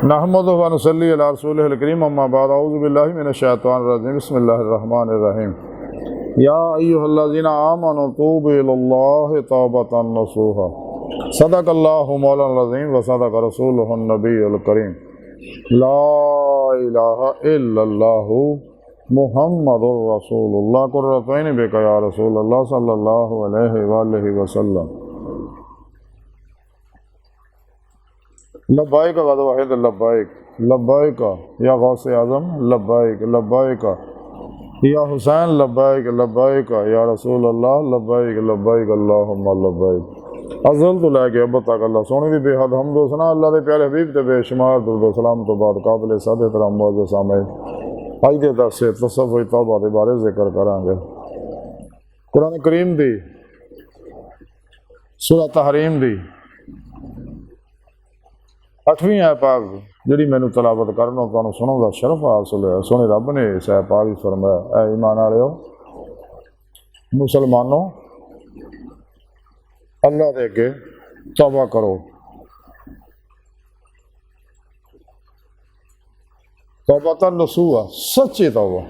نحمدہ و نصلی علی رسولہ الکریم، اما بعد، اعوذ باللہ من الشیطان الرجیم، بسم اللہ الرحمن الرحیم۔ یا ایھا الذین آمنوا توبوا الی اللہ توبۃ نصوحا، صدق اللہ مولانا العظیم و صدق رسولہ النبی الکریم۔ لا الہ الا اللہ محمد رسول اللہ، قرۃ عین بک یا رسول اللہ صلی اللہ علیہ وآلہ وسلم۔ لبیک غد واحد لبیک، لبیک یا غوث اعظم لبیک، لبیک یا حسین لبیک، لبیک یا رسول اللہ لبیک، لبیک اللہم لبیک۔ ازل تو لے کے اب تک اللہ سونے دی بے حد حمد و ثنا اللہ دے پیارے حبیب تے بے شمار درود و سلام تو بعد قابل صد احترام معزز سامعین، اج دے درس تصوف توبہ دے بارے ذکر کریں گے۔ قرآن کریم دی سورہ تحریم دی 8ویں آیت پاک جڑی مینوں تلاوت کرنا تانوں سنن دا شرف حاصل ہے۔ سونے رب نے اس آیت پاک وچ فرمایا، اے ایمان والےو مسلمانوں، اللہ دے اگے توبہ کرو، توبہ نصوحا، سچی توبہ۔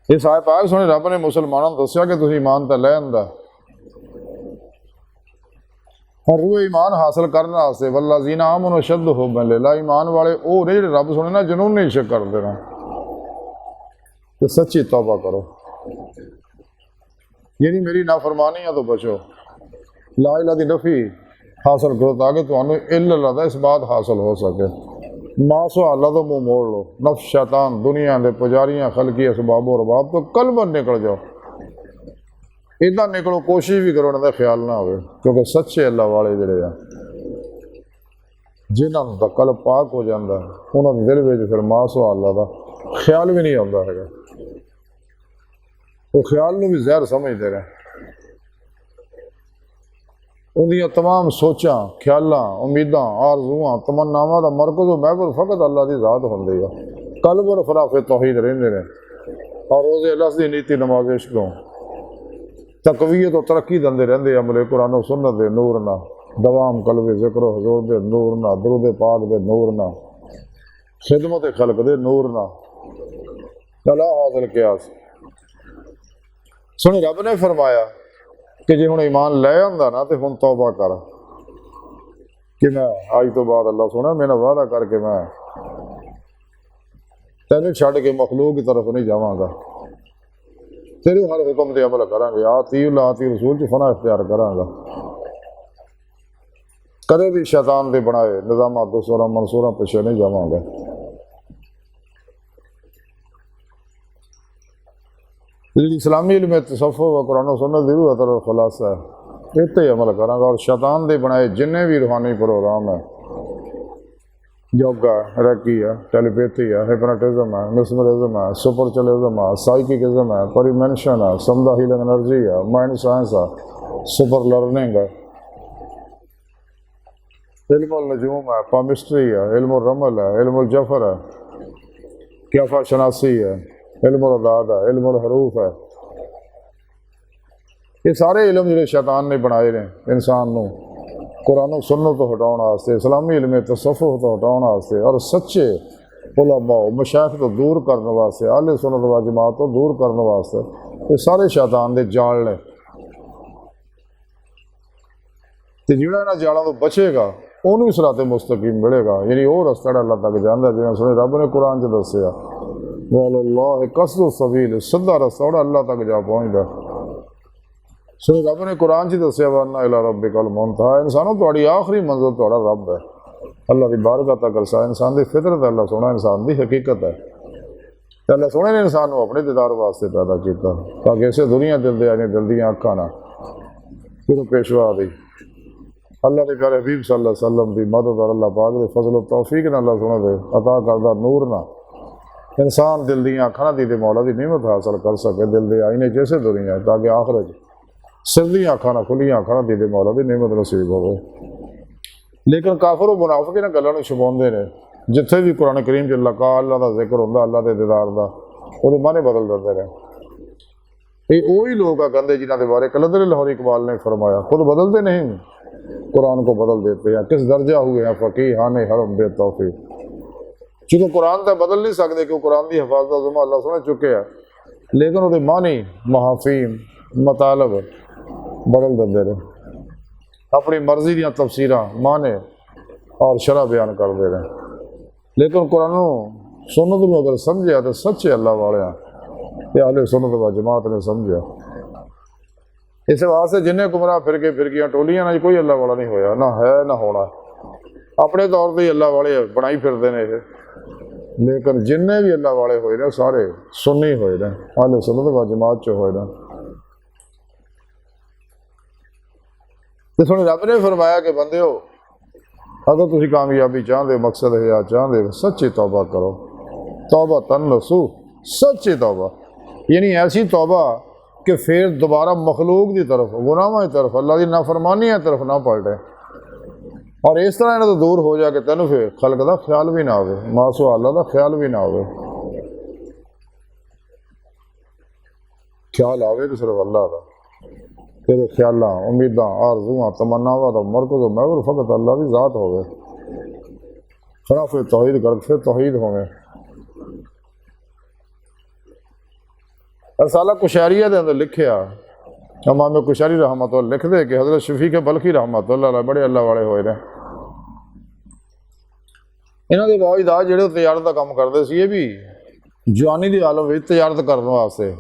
اس آیت پاک سونے رب نے مسلمانوں کو دسیا کہ تسی ایمان تے لے آندا اور روح ایمان حاصل کرنے واسطے والذین آمنوا اشد حبا للہ، ایمان والے او نے جڑے رب سنے نا جنون عشق کر دینا، تو سچی توبہ کرو، یعنی میری نافرمانی ہے تو بچو، لا الہ دی نفی حاصل کرو تاکہ تمہیں الا اللہ دا اس بات حاصل ہو سکے۔ ماسو اللہ تو منہ موڑ لو، نفس شیطان دنیا دے پجاریاں خلقی اسباب و رباب تو قلباً نکل جاؤ، ادھر نکلو، کوشش بھی کرو انہوں خیال نہ ہوئے، کیونکہ سچے اللہ والے جڑے ہیں جنہوں دا قلب پاک ہو جاتا ہے انہوں نے دل میں پھر ماسو اللہ دا خیال بھی نہیں آتا ہے، وہ خیال نو بھی زہر سمجھتے رہے، اندیاں تمام سوچاں خیالاں امیداں آرزواں تمناواں دا مرکز و محور فقط اللہ دی ذات ہوندی ہے۔ قلب اور فراف توحید رہندے نے، اور روزے لفظ دی نیتی نماز عشقوں تقویت و ترقی دندے رہندے، عمل قرآن و سنت دے نور نہ، دوام قلب ذکر و حضور دے نور نہ، درود پاک دے نور نہ، خدمت خلق دے نور نہ، اللہ حاصل کیا۔ سنی رب نے فرمایا کہ جی ہن ایمان لے آندا نا تے ہن توبہ کر، کہ میں آج تو بعد اللہ سونا میرا وعدہ کر کے میں تینوں چھڈ کے مخلوق کی طرف نہیں جاواں گا، تیرے ہر حکم دے عمل کراں گے، آتی اللہ آتی رسول چ فنا اختیار کراں گا، کدے بھی شیطان دے بنائے نظامات دستوراں منصوراں پیچھے نہیں جاواں گا۔ اسلامی علم تصوف و قرآن و سنت دی روح اور خلاصہ ہے، اتنے عمل کراں گا، اور شیطان دے بنائے جنے بھی روحانی پروگرام ہے، یوگا، ریکی ہے، ٹیلیپیتھی ہے، ہپنوٹزم ہے، مسمرزم ہے، سپرچلزم ہے، سائیکزم ہے، پریمینشن ہے، سمدہ ہیلنگ انرجی ہے، مائنڈ سائنس ہے، سپر لرننگ ہے، علم النجوم ہے، پامسٹری ہے، علم الرمل ہے، علم الجفر ہے، کیفا شناسی ہے، علم العداد ہے، علم الحروف ہے۔ یہ سارے علم جڑے شیطان نے بنائے نے انسان نو قرآن و سنت تو ہٹاؤن واسطے، اسلامی علم تصوف تو ہٹاؤن واسطے، اور سچے علماء مشائخ تو دور کرنے واسطے، اہل سنت و جماعت تو دور کرنے واسطے، یہ سارے شیطان دے جال نے۔ تے جڑا انہاں جالاں تو بچے گا انہوں صراط مستقیم ملے گا، یعنی وہ رستہ اللہ تک جاندا جنہاں سنے رب نے قرآن چ دسیا، وَاللَّهِ قصد السبیل، سیدھا رستہ اللہ تک جا پہنچدا۔ سنو رب نے قرآن چ دسیا وَأَنَّ إِلَىٰ رَبِّكَ الْمُنتَهَىٰ، انسانوں تہاڈی آخری منزل تہاڈا رب ہے، اللہ دی بارگاہ تک رسا، انسان دی فطرت ہے، اللہ سونا انسان دی حقیقت ہے، تے اللہ سونے نے انسان کو اپنے دیدار واسطے پیدا کیتا تاکہ اسے دنیا دل دے آنے دل دیاں اکھاں نہ پھر پیشوا دی اللہ دے پیارے حبیب صلی اللہ علیہ وسلم دی مدد اور اللہ پاک دے فضل و توفیق نہ اللہ سونے دے عطا کردہ نور نہ انسان دل دیاں اکھاں دی مولا دی نعمت حاصل کر سکے، دل دے آئینے جیسے دنیا تاکہ آخرت سردیاں اکھاں کھلیاں اکھاں دی مولا دی نعمت نصیب ہوئے۔ لیکن کافر و منافق انہاں گلاں نوں چھپاؤندے نے، جتھے بھی قرآن کریم چ لقاء اللہ دا ذکر ہوندا اللہ دے دیدار دا، وہ معنی بدل دیندے نے۔ یہ وہی لوگ کہندے جنہاں دے بارے کلندر لاہوری اقبال نے فرمایا، خود بدلتے نہیں، قرآن کو بدل دیتے ہیں، کس درجہ ہوئے ہیں فقیہان حرم بے توفیق۔ چونکہ قرآن تو بدل نہیں سکتے کہ قرآن کی حفاظت کا ذمہ اللہ سن چکے ہیں، لیکن وہ معنی محافیم مطالب بدل دے رہے، اپنی مرضی دیا تفسیراں معنی اور شرح بیان کر دے رہے ہیں۔ لیکن قرآن سنت میں اگر سمجھا تو سچے اللہ والے ہیں، یہ اہل سنت و جماعت نے سمجھا۔ اس واسطے جنہیں گمراہ فرقیاں ٹولیاں نہ کوئی اللہ والا نہیں ہویا، نہ ہے نہ ہونا، اپنے طور پہ اللہ والے بنائی پھرتے ہیں یہ، لیکن جنہیں بھی اللہ والے ہوئے نا سارے سنی ہوئے نا، اہل سنت و جماعت چ ہوئے نا۔ تو سن رب نے فرمایا کہ بندے ہو، اگر تسی کامیابی چاہتے، مقصد ہے چاہتے، سچی توبہ کرو، توبہ تنسو، سچی توبہ، یعنی ایسی توبہ کہ پھر دوبارہ مخلوق دی طرف، گناہاں دی طرف، اللہ دی نافرمانی دی طرف نہ پلٹے، اور اس طرح انہاں تو دور ہو جا کہ تینوں پھر خلق دا خیال بھی نہ ہوئے، ماسو اللہ دا خیال بھی نہ ہوئے، خیال آوے تو صرف اللہ دا، تیرے خیالاں، امیداں، آرزوئاں، تمناواں دا مرکز و محور فقط اللہ دی ذات ہوئے، خلاف توحید کر پھر توحید ہوئے۔ رسالہ کشاریہ دے اندر لکھیا، امام کشاری رحمۃ اللہ لکھ دے کہ حضرت شفیق بلخی رحمۃ اللہ علیہ بڑے اللہ والے ہوئے نے، انہاں دے باوجود جڑے تجارت کا کام کرتے سی، یہ بھی جوانی دی عالم وچ تجارت کرنے واسطے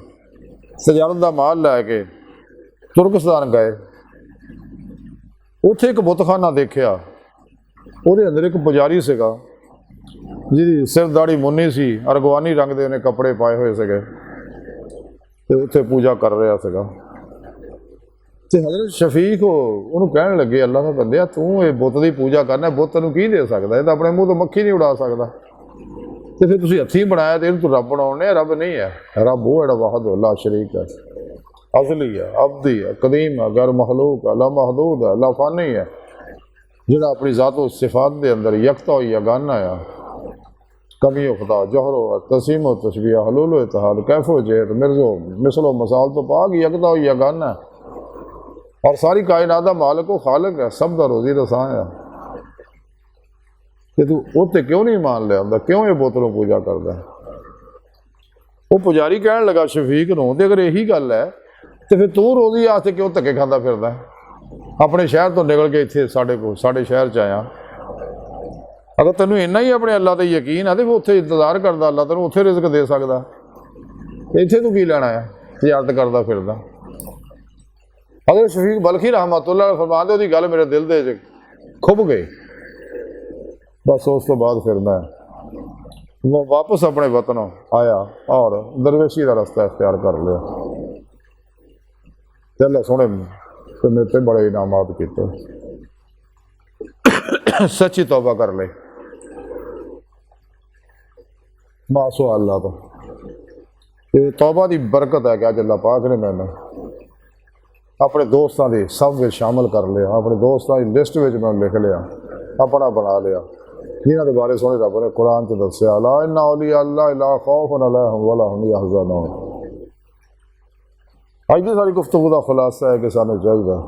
تجارت دا مال لے کے ترکستان گئے، اتھے ایک بت خانہ دیکھیا، وہ اندر ایک پجاری سگا جی سر داڑھی منی سی، ارغوانی رنگ دے انہیں کپڑے پائے ہوئے سگے، تے اتھے پوجا کر رہا سگا۔ تے حضرت شفیق انہوں کہنے لگے اللہ کا بندیا توں یہ بت دی پوجا کرنا، بت تینوں کی دے سکتا ہے، تو اپنے منہ تو مکھی نہیں اڑا سکتا، تے پھر تسی ہتھی بنایا تے تو رب بناؤنے، رب نہیں ہے، رب وہ ہے واحد لا شریک ہے، ازلی ہے، ابدی ہے، قدیم ہے، غیر مخلوق ہے، لا محدود ہے، لا فانی ہے، جڑا اپنی ذات و صفات دے اندر یکتا و یگانہ ہے، کمی و خطا، جوہر و تقسیم و تشبیہ، حلول و اتحاد، کیف و جہت، مرز و مثل و مثال تو پاک یکتا و یگانہ ہے، اور ساری کائنات دا مالک و خالق ہے، سب دا روزی رساں ہے، کہ تو اوتے کیوں نہیں مان لیا ہوندا، کیوں یہ بتوں پوجا کردا ہے؟ وہ پجاری کہنے لگا شفیق نو تے اگر یہی گل ہے تو پھر تو روزی آستے کیوں دھکے کھاندہ پھردا ہے؟ اپنے شہر تو نکل کے اتنے ساڈے شہر چ آیا، اگر تینوں اینا ہی اپنے اللہ تے یقین ہے تو اتنے انتظار کردا، اللہ تینوں اتنے رزق دے سکدا، اتنے تو کی لینا ہے تجارت کردا پھردا۔ حضرت شفیق بلخی رحمۃ اللہ علیہ فرماندے وہ گل میرے دل دے کھب گئی، بس اس تو بعد پھر میں وہ واپس اپنے وطن آیا اور درویشی کا رستہ اختیار کر لیا، اللہ سونے میرے تے بڑے انعامات کیتے، سچی توبہ کر لے ماسو اللہ تو، یہ توبہ دی برکت ہے کہ اج اللہ پاک نے میں اپنے دوستاں دی سب میں شامل کر لیا، اپنے دوستاں دی لسٹ میں میں لکھ لیا، اپنا بنا لیا، جنہاں دے بارے سونے رب نے قرآن چ دسیا لا ان اولیاء اللہ لا خوف علیہم ولا هم یحزنون۔ اج دی ساری گفتگو کا خلاصہ ہے کہ سانوں چاہیے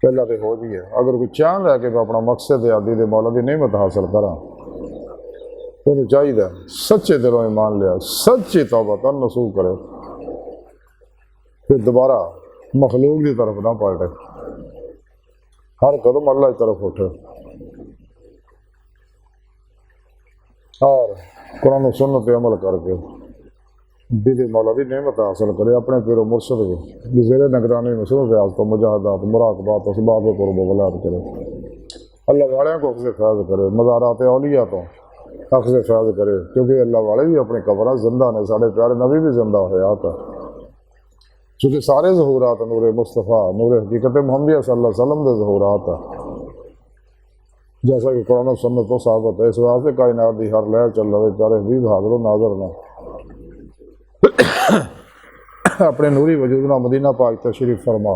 کہ اللہ تے ہو جی ہے، اگر کوئی چاہتا ہے کہ میں اپنا مقصد یادی دے مولا دی نعمت حاصل کراں تو انہوں چاہیے سچے دلوں ایمان لیا، سچی توبہ تن نصوح کرے، پھر دوبارہ مخلوق کی طرف نہ پلٹے، ہر قدم اللہ کی طرف اٹھے اور قرآن و سنت پہ عمل کر کے دل مولا دی نعمت حاصل کرے، اپنے پیر و مرشد کے زیر نگرانی مسلم ریاض تو مجاہدات مراقبات اسباب قرب و ولایت کرے، اللہ والوں کو اخذ فیض کرے، مزارات اولیاء تو اخذ فیض کرے، کیونکہ اللہ والے بھی اپنے قبریں زندہ نے، سارے پیارے نبی بھی زندہ حیات ہے، چونکہ سارے ظہورات نور مصطفیٰ نور حقیقت محمدیہ صلی اللہ علیہ وسلم دے ظہورات ہے، جیسا کہ قرآن و سنت تو ثابت ہے، اس واسطے کائنات دی ہر لہر چل رہے پیارے حبیب حاضر و ناظر نہ اپنے نوری وجود نہ مدینہ پاک تشریف فرما،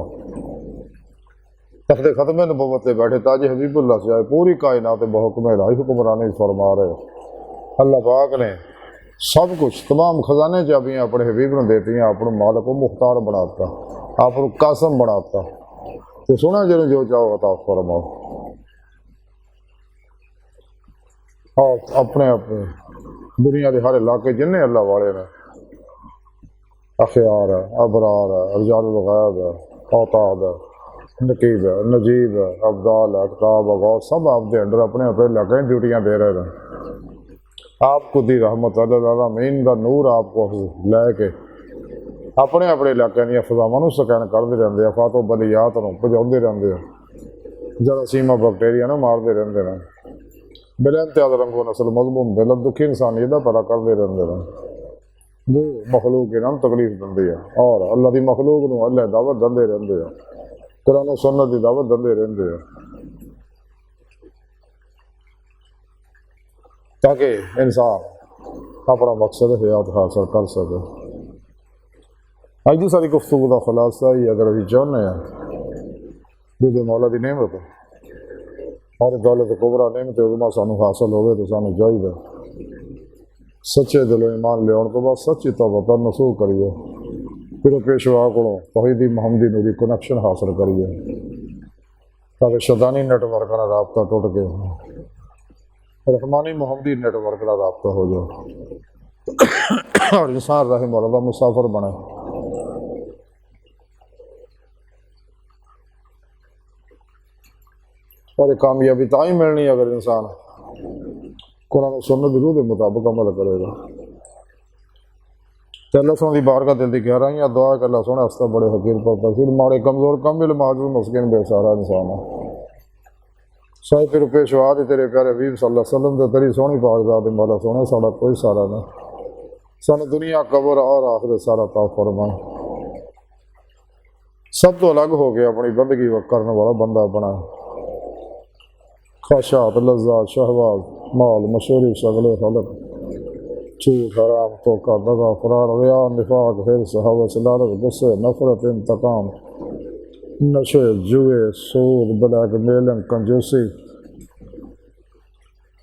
تخت ختم نبوت سے بیٹھے تاج حبیب اللہ سے آئے، پوری کائنات بحکم الہی حکمرانی فرما رہے، اللہ پاک نے سب کچھ تمام خزانے چابیاں اپنے حبیب نے دیتی ہیں، اپنے مالک کو مختار بناتا، آپ کو قاسم بناتا، تو سونا جنہوں جو چاہو عطا فرماؤ، اور اپنے اپنے دنیا کے ہر علاقے جنہیں اللہ والے نے، اخیار ہے، ابرار ہے، رجال الغیب ہے، اوتاد ہے، نقیب ہے، نجیب ہے، ابدال ہے، اقتاب ہے، غوث، سب آپ دے انڈر اپنے اپنے علاقے ڈیوٹیاں دے رہے ہیں۔ آپ کو دی رحمت اللہ العالمین دا نور آپ کو لے کے اپنے اپنے علاقے دیا فضاواں نوں سکین کرتے رہتے ہیں، آفات و بلیات نوں بجاؤندے رہتے ہیں، جراثیم بیکٹیریا نوں مارتے رہتے ہیں، بلا امتیاز رنگو نسل مضمون بلا دکھی انسانیت دا پتا کرتے رہتے ہیں۔ وہ مخلوق کے نام تکلیف دندی ہے، اور اللہ دی مخلوق نوں اللہ دعوت دندے رہتے ہیں، قرآن و سنت دی دعوت دندے رہتے ہیں، تاکہ انسان اپنا مقصد حیات حاصل کر سکے۔ اج دی ساری گفتگو کا خلاصہ ہی اگر ابھی چاہتے ہیں جو مولا دی نعمت اور دولت کبرا نعمت عظما سانو حاصل ہوئے تو سانو چاہیے سچے دل و ایمان لے تو بعد سچی توبہ نصوح کریے، پھر پیشوا کو توحیدی محمدی نوری کنیکشن حاصل کریے، تاکہ شیطانی نیٹ ورک کا رابطہ ٹوٹ کے رحمانی محمدی نیٹ ورک کا رابطہ ہو جائے اور انسان رحم اللہ مسافر بنے۔ اور یہ کامیابی تا ہی ملنی اگر انسان قرآن و سنت روح کے مطابق عمل کرے گا۔ تو اللہ سونے دی بارگاہ دل دی گہرائیاں دعا کہ اللہ سونے ہستا بڑے حقیر پر تفصیل ماڑے کمزور کم معجز مسکین بے سارا انسان ہے۔ سائے پھر پیشوا دے تیرے پیارے حبیب صلی اللہ علیہ وسلم دے تیری سونی پاک ذات مولا سونے ساڑا کوئی سارا نہیں، سانو دنیا قبر اور آخرت سارا عطا فرما، سب تو الگ ہو گیا اپنی بندگی کرنے والا بندہ بنا، خواہشات لذات شہوات مال مشہوری شغل خلق جھوٹ حرام دھوکہ دغا فرار ریا نفاق حرص ہوس لالچ غصے نفرت انتقام نشے جوئے سود بلیک میلنگ کنجوسی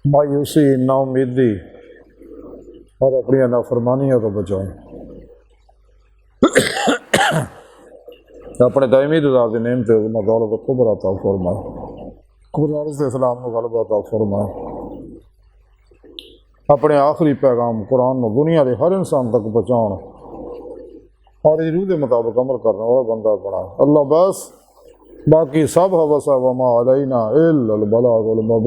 مایوسی نا امیدی اور اپنی نافرمانیوں کو بچائیں، اپنے دائمی دزار دی نعمت عظما دولت قبر عطا فرمائے، قرآن سے اسلام کو غلبہ عطا فرمائے، اپنے آخری پیغام قرآن کو دنیا کے ہر انسان تک پہنچاؤ اور اس روح کے مطابق عمل کرنے والا بندہ بنا۔ اللہ بس باقی سب حوث وما علینا الا البلاغ المبین۔